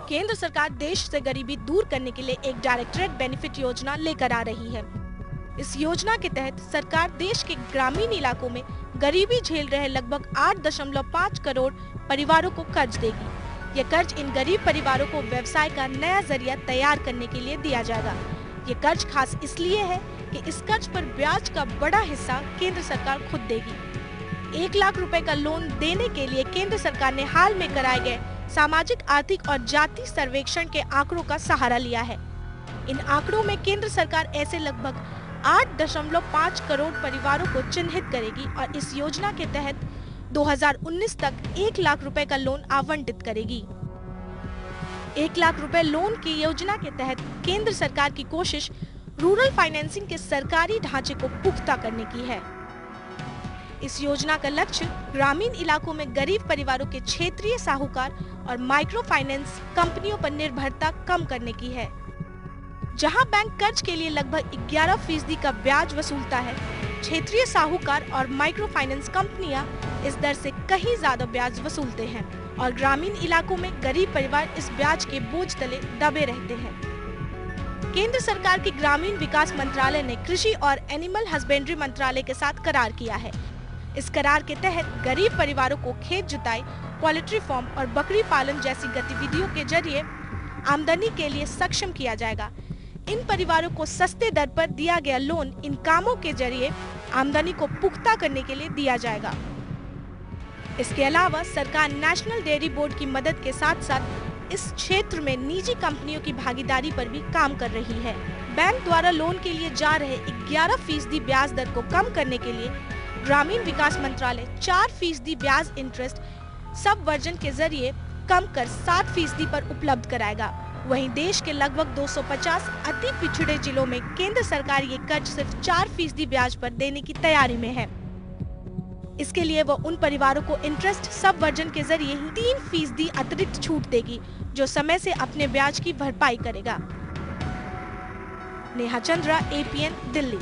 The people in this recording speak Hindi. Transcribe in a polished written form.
केंद्र सरकार देश से गरीबी दूर करने के लिए एक डायरेक्टरेट बेनिफिट योजना लेकर आ रही है। इस योजना के तहत सरकार देश के ग्रामीण इलाकों में गरीबी झेल रहे लगभग 8.5 करोड़ परिवारों को कर्ज देगी। ये कर्ज इन गरीब परिवारों को व्यवसाय का नया जरिया तैयार करने के लिए दिया जाएगा। ये कर्ज खास इसलिए है कि इस कर्ज पर ब्याज का बड़ा हिस्सा केंद्र सरकार खुद देगी। 1 लाख रुपए का लोन देने के लिए केंद्र सरकार ने हाल में कराए गए सामाजिक, आर्थिक और जाति सर्वेक्षण के आंकड़ों का सहारा लिया है। इन आंकड़ों में केंद्र सरकार ऐसे लगभग 8.5 करोड़ परिवारों को चिन्हित करेगी और इस योजना के तहत 2019 तक 1 लाख रुपए का लोन आवंटित करेगी। 1 लाख रुपए लोन की योजना के तहत केंद्र सरकार की कोशिश रूरल फाइनेंसिंग के सरकारी ढांचे को पुख्ता करने की है। इस योजना का लक्ष्य ग्रामीण इलाकों में गरीब परिवारों के क्षेत्रीय साहूकार और माइक्रो फाइनेंस कंपनियों पर निर्भरता कम करने की है। जहां बैंक कर्ज के लिए लगभग 11% का ब्याज वसूलता है, क्षेत्रीय साहूकार और माइक्रो फाइनेंस कंपनियां इस दर से कहीं ज्यादा ब्याज वसूलते हैं और ग्रामीण इलाकों में गरीब परिवार इस ब्याज के बोझ तले दबे रहते हैं। केंद्र सरकार की ग्रामीण विकास मंत्रालय ने कृषि और एनिमल हस्बेंड्री मंत्रालय के साथ करार किया है। इस करार के तहत गरीब परिवारों को खेत जुताई, पोल्ट्री फार्म और बकरी पालन जैसी गतिविधियों के जरिए आमदनी के लिए सक्षम किया जाएगा। इन परिवारों को सस्ते दर पर दिया गया लोन इन कामों के जरिए आमदनी को पुख्ता करने के लिए दिया जाएगा। इसके अलावा सरकार नेशनल डेयरी बोर्ड की मदद के साथ साथ इस क्षेत्र में निजी कंपनियों की भागीदारी पर भी काम कर रही है। बैंक द्वारा लोन के लिए जा रहे 11% ब्याज दर को कम करने के लिए ग्रामीण विकास मंत्रालय 4% ब्याज इंटरेस्ट सब वर्जन के जरिए कम कर 7% पर उपलब्ध कराएगा। वहीं देश के लगभग 250 अति पिछड़े जिलों में केंद्र सरकार ये कर्ज सिर्फ 4% ब्याज पर देने की तैयारी में है। इसके लिए वो उन परिवारों को इंटरेस्ट सब वर्जन के जरिए ही 3% अतिरिक्त छूट देगी, जो समय से अपने ब्याज की भरपाई करेगा। नेहा चंद्रा, APN, दिल्ली।